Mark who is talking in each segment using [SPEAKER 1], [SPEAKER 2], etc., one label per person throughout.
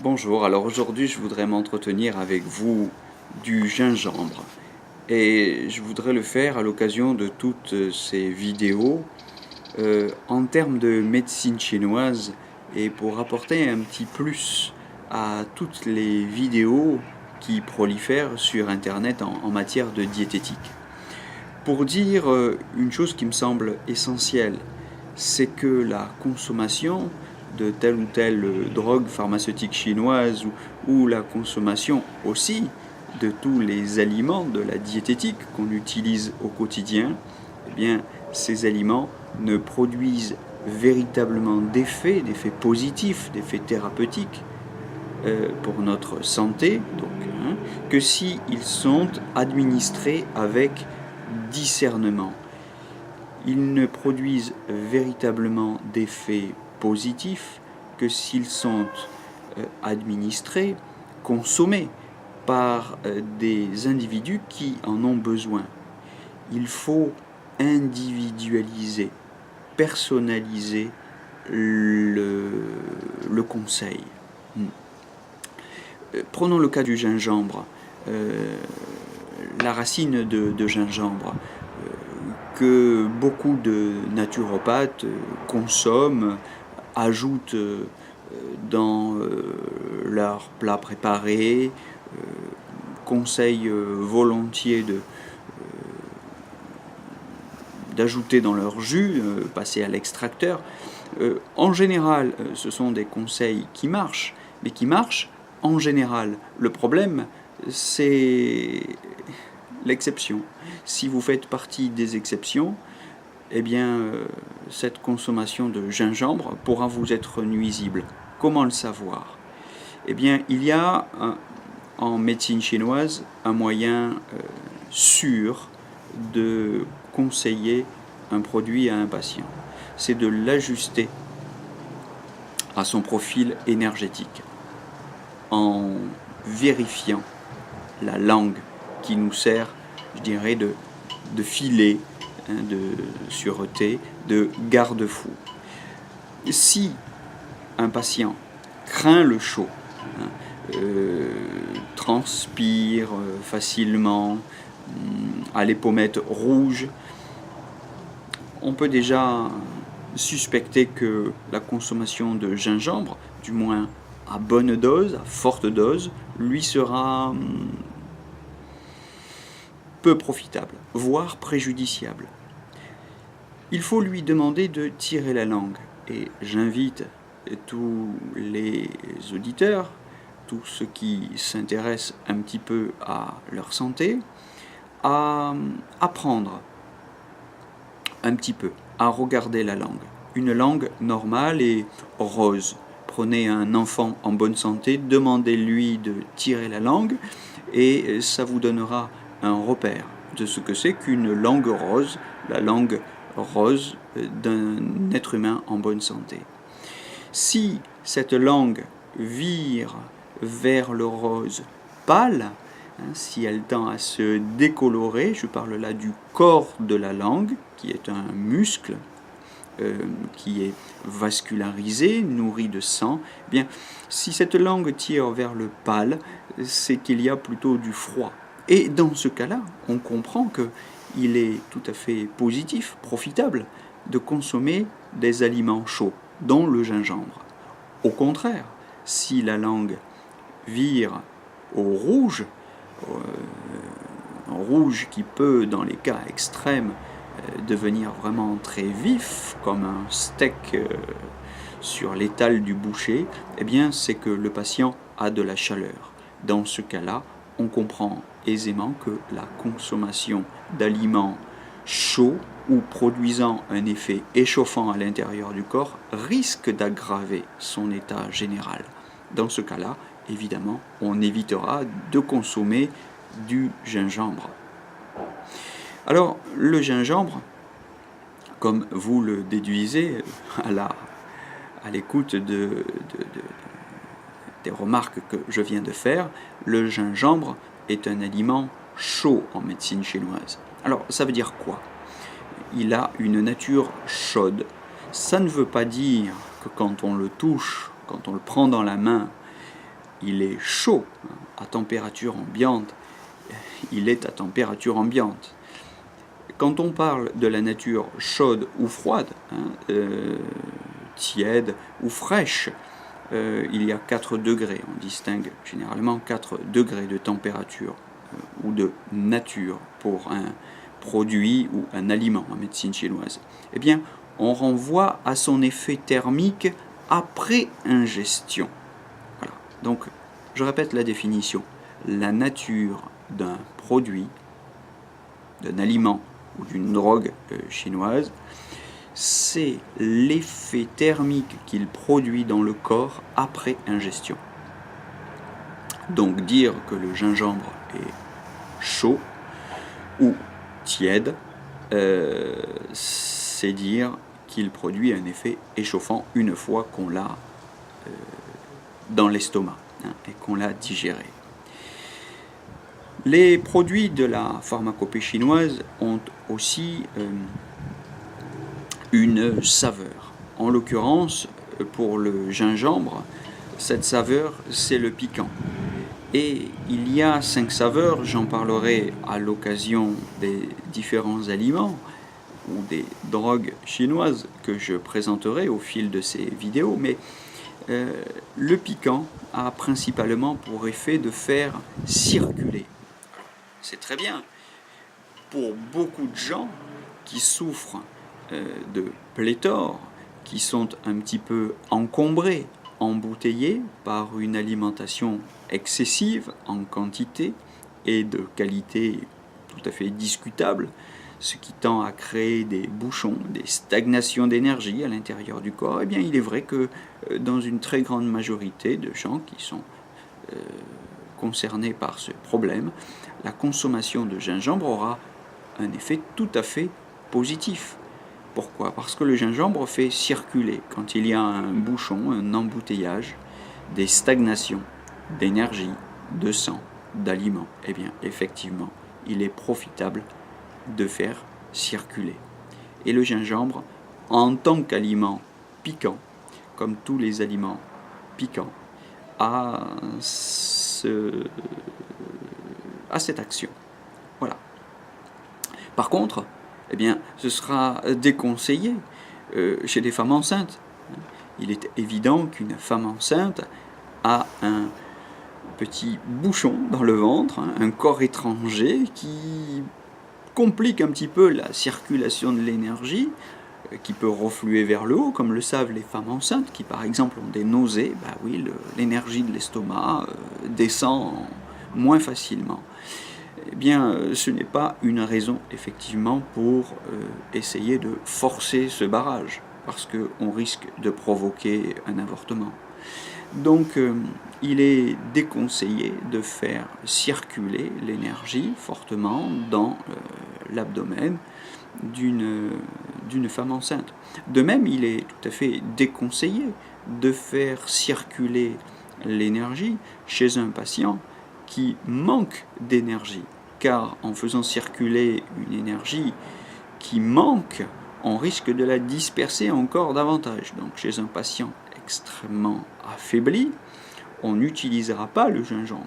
[SPEAKER 1] Bonjour, alors aujourd'hui je voudrais m'entretenir avec vous du gingembre et je voudrais le faire à l'occasion de toutes ces vidéos en termes de médecine chinoise et pour apporter un petit plus à toutes les vidéos qui prolifèrent sur internet en matière de diététique. Pour dire une chose qui me semble essentielle, c'est que la consommation de telle ou telle drogue pharmaceutique chinoise ou la consommation aussi de tous les aliments de la diététique qu'on utilise au quotidien, eh bien, ces aliments ne produisent véritablement d'effets positifs, d'effets thérapeutiques pour notre santé, que s'ils sont administrés avec discernement. Ils ne produisent véritablement d'effets positifs que s'ils sont administrés, consommés par des individus qui en ont besoin. Il faut individualiser, personnaliser le conseil. Prenons le cas du gingembre. La racine de gingembre que beaucoup de naturopathes consomment, ajoutent dans leurs plats préparés, conseillent volontiers d'ajouter dans leur jus, passer à l'extracteur. En général, ce sont des conseils qui marchent, mais qui marchent en général. Le problème, c'est l'exception. Si vous faites partie des exceptions, eh bien, cette consommation de gingembre pourra vous être nuisible. Comment le savoir? Eh bien, il y a en médecine chinoise un moyen sûr de conseiller un produit à un patient. C'est de l'ajuster à son profil énergétique en vérifiant la langue qui nous sert, je dirais, de filet, de sûreté, de garde-fou. Si un patient craint le chaud, transpire facilement, a les pommettes rouges, on peut déjà suspecter que la consommation de gingembre, du moins à bonne dose, à forte dose, lui sera peu profitable, voire préjudiciable. Il faut lui demander de tirer la langue. Et j'invite tous les auditeurs, tous ceux qui s'intéressent un petit peu à leur santé, à apprendre un petit peu, à regarder la langue. Une langue normale et rose. Prenez un enfant en bonne santé, demandez-lui de tirer la langue et ça vous donnera un repère de ce que c'est qu'une langue rose, la langue rose d'un être humain en bonne santé. Si cette langue vire vers le rose pâle, si elle tend à se décolorer, je parle là du corps de la langue, qui est un muscle, qui est vascularisé, nourri de sang, eh bien, si cette langue tire vers le pâle, c'est qu'il y a plutôt du froid. Et dans ce cas-là, on comprend qu'il est tout à fait positif, profitable, de consommer des aliments chauds, dont le gingembre. Au contraire, si la langue vire au rouge, rouge qui peut, dans les cas extrêmes, devenir vraiment très vif, comme un steak sur l'étal du boucher, eh bien, c'est que le patient a de la chaleur. Dans ce cas-là, on comprend aisément que la consommation d'aliments chauds ou produisant un effet échauffant à l'intérieur du corps risque d'aggraver son état général. Dans ce cas-là, évidemment, on évitera de consommer du gingembre. Alors, le gingembre, comme vous le déduisez à l'écoute des remarques que je viens de faire, le gingembre est un aliment chaud en médecine chinoise. Alors, ça veut dire quoi? Il a une nature chaude. Ça ne veut pas dire que quand on le touche, quand on le prend dans la main, il est chaud, hein, à température ambiante, il est à température ambiante. Quand on parle de la nature chaude ou froide, hein, tiède ou fraîche, il y a 4 degrés. On distingue généralement 4 degrés de température ou de nature pour un produit ou un aliment en médecine chinoise. Eh bien, on renvoie à son effet thermique après ingestion. Voilà. Donc, je répète la définition. La nature d'un produit, d'un aliment ou d'une drogue chinoise, c'est l'effet thermique qu'il produit dans le corps après ingestion. Donc dire que le gingembre est chaud ou tiède, c'est dire qu'il produit un effet échauffant une fois qu'on l'a dans l'estomac, hein, et qu'on l'a digéré. Les produits de la pharmacopée chinoise ont aussi une saveur. En l'occurrence, pour le gingembre, cette saveur, c'est le piquant. Et il y a 5 saveurs, j'en parlerai à l'occasion des différents aliments ou des drogues chinoises que je présenterai au fil de ces vidéos, mais le piquant a principalement pour effet de faire circuler. C'est très bien. Pour beaucoup de gens qui souffrent de pléthore, qui sont un petit peu encombrés, embouteillés par une alimentation excessive en quantité et de qualité tout à fait discutable, ce qui tend à créer des bouchons, des stagnations d'énergie à l'intérieur du corps, eh bien il est vrai que dans une très grande majorité de gens qui sont concernés par ce problème, la consommation de gingembre aura un effet tout à fait positif. Pourquoi? Parce que le gingembre fait circuler, quand il y a un bouchon, un embouteillage, des stagnations d'énergie, de sang, d'aliments, eh bien effectivement, il est profitable de faire circuler. Et le gingembre, en tant qu'aliment piquant, comme tous les aliments piquants, a cette action. Voilà. Par contre, eh bien, ce sera déconseillé chez les femmes enceintes. Il est évident qu'une femme enceinte a un petit bouchon dans le ventre, hein, un corps étranger qui complique un petit peu la circulation de l'énergie, qui peut refluer vers le haut, comme le savent les femmes enceintes, qui par exemple ont des nausées. Bah oui, l'énergie de l'estomac descend moins facilement. Eh bien, ce n'est pas une raison, effectivement, pour essayer de forcer ce barrage, parce qu'on risque de provoquer un avortement. Donc, il est déconseillé de faire circuler l'énergie fortement dans l'abdomen d'une femme enceinte. De même, il est tout à fait déconseillé de faire circuler l'énergie chez un patient qui manque d'énergie, car en faisant circuler une énergie qui manque, on risque de la disperser encore davantage. Donc chez un patient extrêmement affaibli, on n'utilisera pas le gingembre.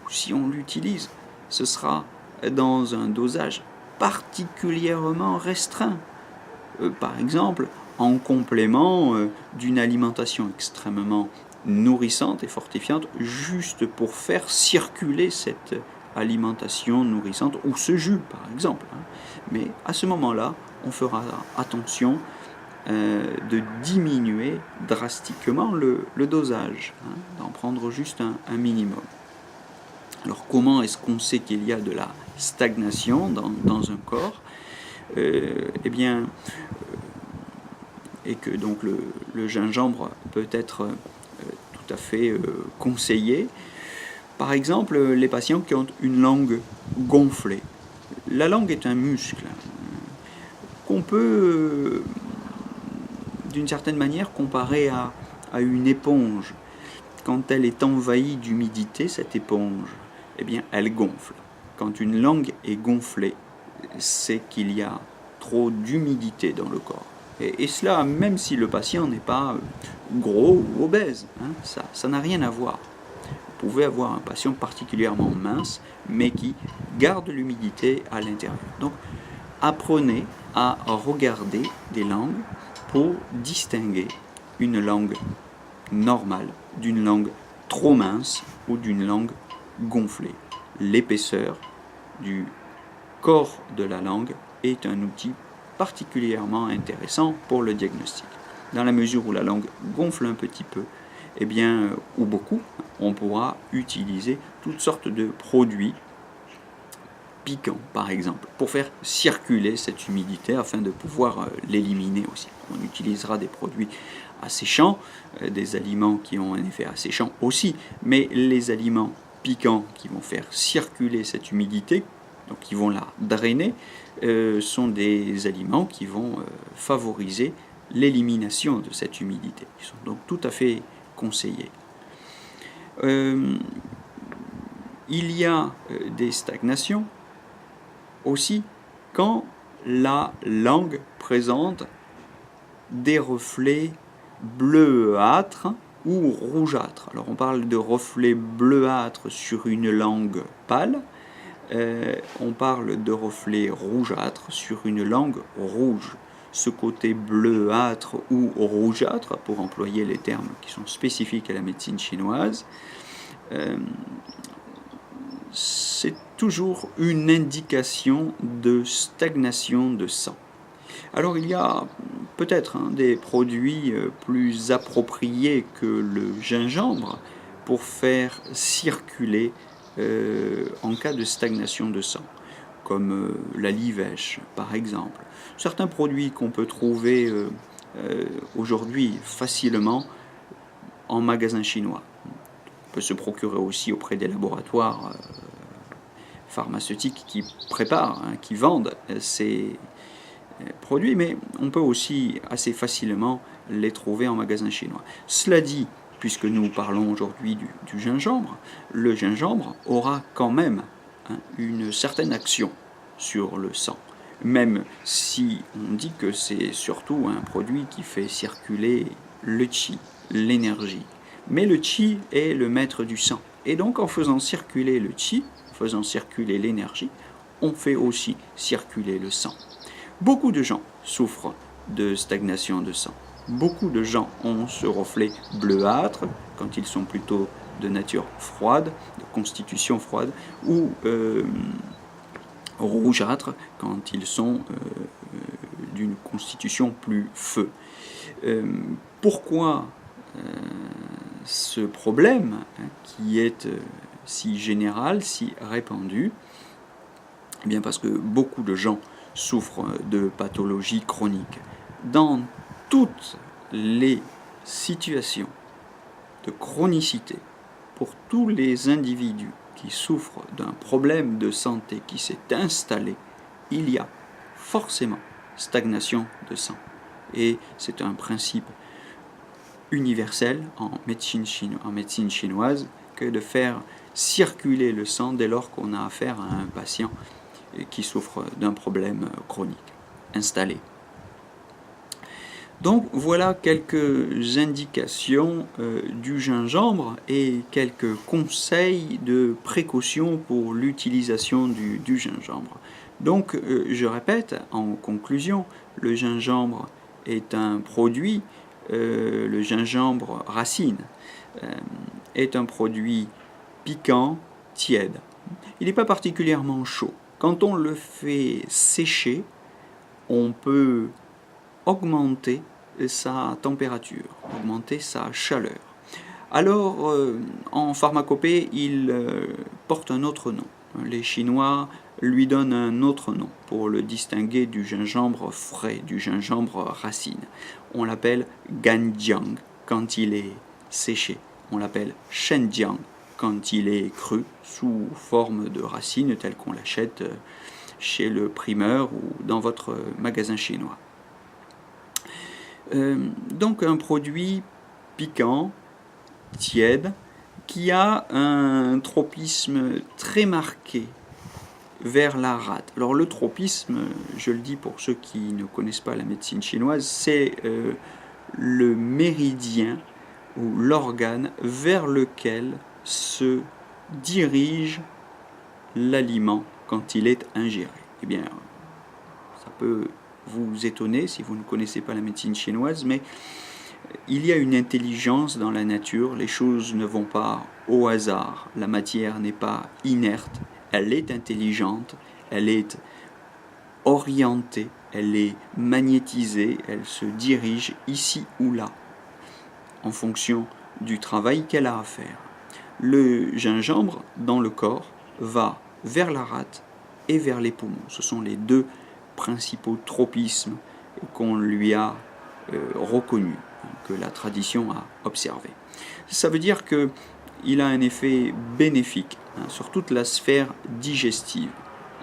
[SPEAKER 1] Ou si on l'utilise, ce sera dans un dosage particulièrement restreint. Par exemple, en complément d'une alimentation extrêmement nourrissante et fortifiante, juste pour faire circuler cette alimentation nourrissante, ou ce jus par exemple. Mais à ce moment-là, on fera attention de diminuer drastiquement le dosage, d'en prendre juste un minimum. Alors comment est-ce qu'on sait qu'il y a de la stagnation dans un corps? Eh bien, et que donc le gingembre peut être tout à fait conseillé. Par exemple, les patients qui ont une langue gonflée. La langue est un muscle qu'on peut, d'une certaine manière, comparer à une éponge. Quand elle est envahie d'humidité, cette éponge, eh bien, elle gonfle. Quand une langue est gonflée, c'est qu'il y a trop d'humidité dans le corps. Et cela, même si le patient n'est pas gros ou obèse, ça n'a rien à voir. pouvez avoir un patient particulièrement mince, mais qui garde l'humidité à l'intérieur. Donc, apprenez à regarder des langues pour distinguer une langue normale d'une langue trop mince ou d'une langue gonflée. L'épaisseur du corps de la langue est un outil particulièrement intéressant pour le diagnostic. Dans la mesure où la langue gonfle un petit peu, eh bien, ou beaucoup, on pourra utiliser toutes sortes de produits piquants, par exemple, pour faire circuler cette humidité afin de pouvoir l'éliminer aussi. On utilisera des produits asséchants, des aliments qui ont un effet asséchant aussi, mais les aliments piquants qui vont faire circuler cette humidité, donc qui vont la drainer, sont des aliments qui vont favoriser l'élimination de cette humidité. Ils sont donc tout à fait conseillés. Il y a des stagnations aussi quand la langue présente des reflets bleuâtres ou rougeâtres. Alors on parle de reflets bleuâtres sur une langue pâle, on parle de reflets rougeâtres sur une langue rouge. Ce côté bleuâtre ou rougeâtre, pour employer les termes qui sont spécifiques à la médecine chinoise, c'est toujours une indication de stagnation de sang. Alors il y a peut-être des produits plus appropriés que le gingembre pour faire circuler en cas de stagnation de sang, comme la livèche par exemple. Certains produits qu'on peut trouver aujourd'hui facilement en magasin chinois. On peut se procurer aussi auprès des laboratoires pharmaceutiques qui préparent, qui vendent ces produits, mais on peut aussi assez facilement les trouver en magasin chinois. Cela dit, puisque nous parlons aujourd'hui du gingembre, le gingembre aura quand même une certaine action sur le sang, même si on dit que c'est surtout un produit qui fait circuler le qi, l'énergie. Mais le qi est le maître du sang. Et donc en faisant circuler le qi, en faisant circuler l'énergie, on fait aussi circuler le sang. Beaucoup de gens souffrent de stagnation de sang. Beaucoup de gens ont ce reflet bleuâtre quand ils sont plutôt de nature froide, de constitution froide, ou rougeâtre quand ils sont d'une constitution plus feu. Pourquoi ce problème qui est si général, si répandu? Eh bien parce que beaucoup de gens souffrent de pathologies chroniques. Dans toutes les situations de chronicité, pour tous les individus qui souffrent d'un problème de santé qui s'est installé, il y a forcément stagnation de sang. Et c'est un principe universel en médecine chinoise que de faire circuler le sang dès lors qu'on a affaire à un patient qui souffre d'un problème chronique installé. Donc voilà quelques indications du gingembre et quelques conseils de précaution pour l'utilisation du gingembre. Donc je répète en conclusion, le gingembre est un produit, le gingembre racine est un produit piquant, tiède. Il n'est pas particulièrement chaud. Quand on le fait sécher, on peut augmenter sa température, augmenter sa chaleur. Alors, en pharmacopée, il porte un autre nom. Les Chinois lui donnent un autre nom pour le distinguer du gingembre frais, du gingembre racine. On l'appelle ganjiang quand il est séché. On l'appelle shenjiang quand il est cru, sous forme de racine, telle qu'on l'achète chez le primeur ou dans votre magasin chinois. Donc un produit piquant, tiède, qui a un tropisme très marqué vers la rate. Alors le tropisme, je le dis pour ceux qui ne connaissent pas la médecine chinoise, c'est le méridien ou l'organe vers lequel se dirige l'aliment quand il est ingéré? Eh bien, ça peut vous étonner si vous ne connaissez pas la médecine chinoise, mais il y a une intelligence dans la nature, les choses ne vont pas au hasard, la matière n'est pas inerte, elle est intelligente, elle est orientée, elle est magnétisée, elle se dirige ici ou là, en fonction du travail qu'elle a à faire. Le gingembre, dans le corps, va vers la rate et vers les poumons. Ce sont les deux principaux tropismes qu'on lui a reconnus, que la tradition a observé. Ça veut dire qu'il a un effet bénéfique sur toute la sphère digestive.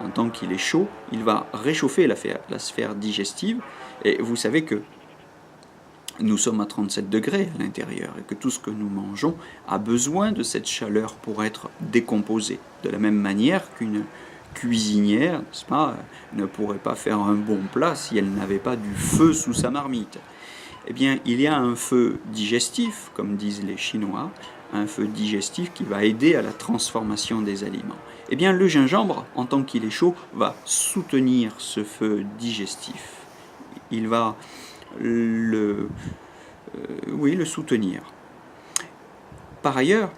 [SPEAKER 1] En tant qu'il est chaud, il va réchauffer la sphère digestive. Et vous savez que nous sommes à 37 degrés à l'intérieur et que tout ce que nous mangeons a besoin de cette chaleur pour être décomposé. De la même manière qu'une cuisinière, n'est-ce pas, ne pourrait pas faire un bon plat si elle n'avait pas du feu sous sa marmite. Eh bien, il y a un feu digestif, comme disent les Chinois, un feu digestif qui va aider à la transformation des aliments. Eh bien, le gingembre, en tant qu'il est chaud, va soutenir ce feu digestif. Il va le soutenir. Par ailleurs,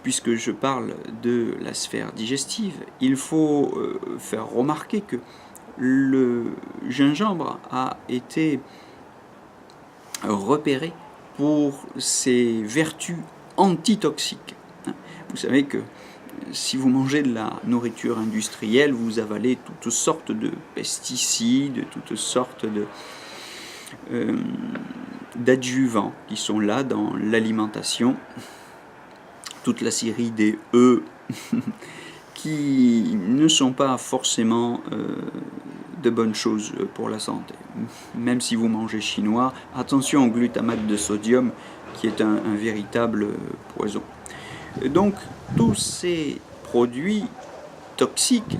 [SPEAKER 1] puisque je parle de la sphère digestive, il faut faire remarquer que le gingembre a été repéré pour ses vertus antitoxiques. Vous savez que si vous mangez de la nourriture industrielle, vous avalez toutes sortes de pesticides, toutes sortes d'adjuvants qui sont là dans l'alimentation, toute la série des E qui ne sont pas forcément de bonnes choses pour la santé. Même si vous mangez chinois, attention au glutamate de sodium qui est un véritable poison. Donc tous ces produits toxiques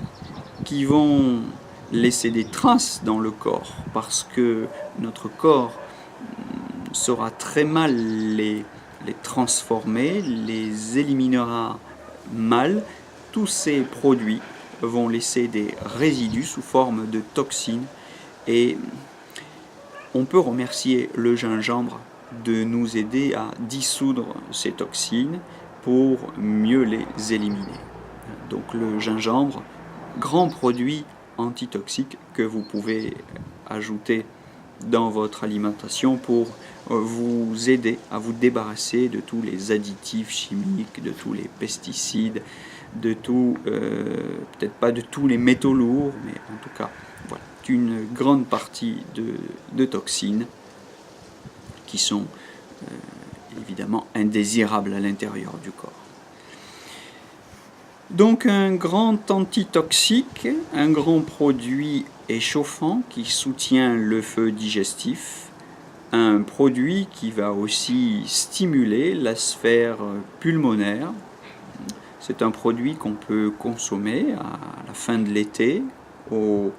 [SPEAKER 1] qui vont laisser des traces dans le corps parce que notre corps saura très mal les transformer, les éliminera mal, tous ces produits vont laisser des résidus sous forme de toxines et on peut remercier le gingembre de nous aider à dissoudre ces toxines pour mieux les éliminer. Donc le gingembre, grand produit antitoxique que vous pouvez ajouter dans votre alimentation pour vous aider à vous débarrasser de tous les additifs chimiques, de tous les pesticides, de tout, peut-être pas de tous les métaux lourds, mais en tout cas, voilà, une grande partie de toxines qui sont évidemment indésirables à l'intérieur du corps. Donc un grand antitoxique, un grand produit échauffant qui soutient le feu digestif, un produit qui va aussi stimuler la sphère pulmonaire. C'est un produit qu'on peut consommer à la fin de l'été, au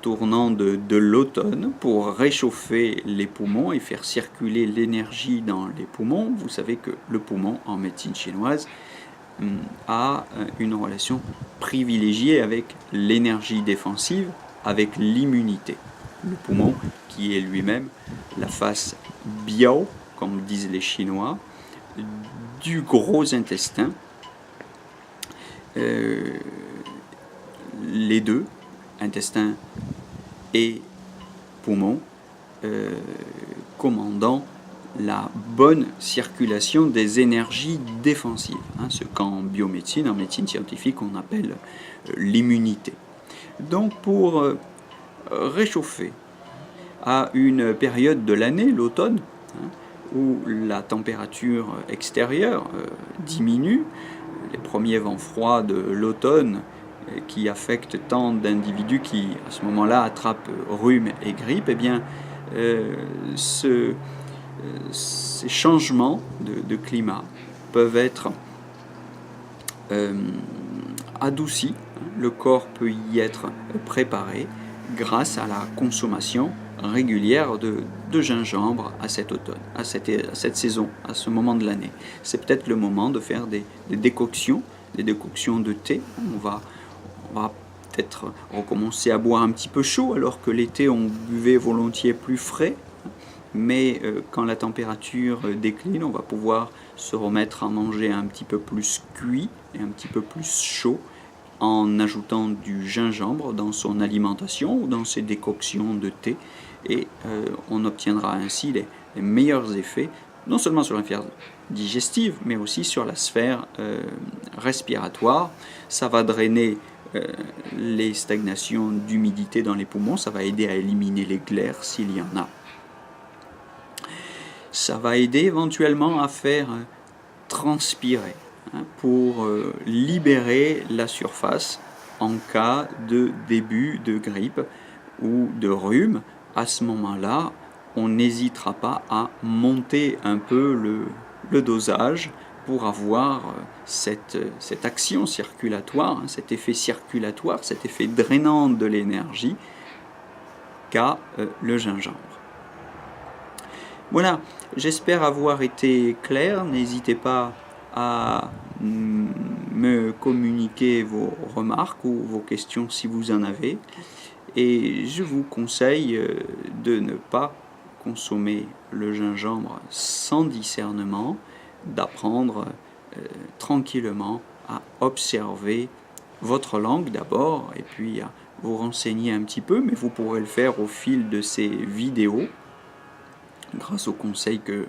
[SPEAKER 1] tournant de l'automne, pour réchauffer les poumons et faire circuler l'énergie dans les poumons. Vous savez que le poumon, en médecine chinoise, a une relation privilégiée avec l'énergie défensive, avec l'immunité. Le poumon qui est lui-même la face biao, comme disent les Chinois, du gros intestin. Les deux, intestin et poumon, commandant la bonne circulation des énergies défensives, ce qu'en biomédecine, en médecine scientifique, on appelle l'immunité. Donc pour réchauffer à une période de l'année, l'automne, où la température extérieure diminue, les premiers vents froids de l'automne qui affectent tant d'individus qui, à ce moment-là, attrapent rhume et grippe, eh bien, ces changements de climat peuvent être adoucis. Le corps peut y être préparé grâce à la consommation régulière de gingembre à cet automne, à cette saison, à ce moment de l'année. C'est peut-être le moment de faire des décoctions de thé. On va peut-être recommencer à boire un petit peu chaud, alors que l'été on buvait volontiers plus frais. Mais quand la température décline, on va pouvoir se remettre à manger un petit peu plus cuit et un petit peu plus chaud en ajoutant du gingembre dans son alimentation ou dans ses décoctions de thé. Et on obtiendra ainsi les meilleurs effets, non seulement sur la sphère digestive, mais aussi sur la sphère respiratoire. Ça va drainer les stagnations d'humidité dans les poumons, ça va aider à éliminer les glaires s'il y en a. Ça va aider éventuellement à faire transpirer, pour libérer la surface en cas de début de grippe ou de rhume. À ce moment-là, on n'hésitera pas à monter un peu le dosage pour avoir cette action circulatoire, cet effet circulatoire, cet effet drainant de l'énergie qu'a le gingembre. Voilà, j'espère avoir été clair. N'hésitez pas à me communiquer vos remarques ou vos questions si vous en avez. Et je vous conseille de ne pas consommer le gingembre sans discernement, d'apprendre tranquillement à observer votre langue d'abord et puis à vous renseigner un petit peu, mais vous pourrez le faire au fil de ces vidéos grâce aux conseils que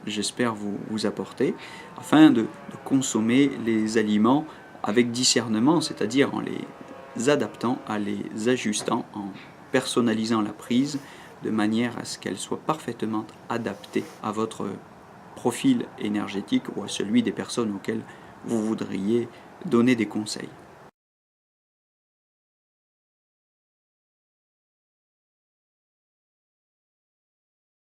[SPEAKER 1] j'espère vous apporter, afin de consommer les aliments avec discernement, c'est-à-dire en les adaptant, en les ajustant, en personnalisant la prise de manière à ce qu'elle soit parfaitement adaptée à votre profil énergétique ou à celui des personnes auxquelles vous voudriez donner des conseils.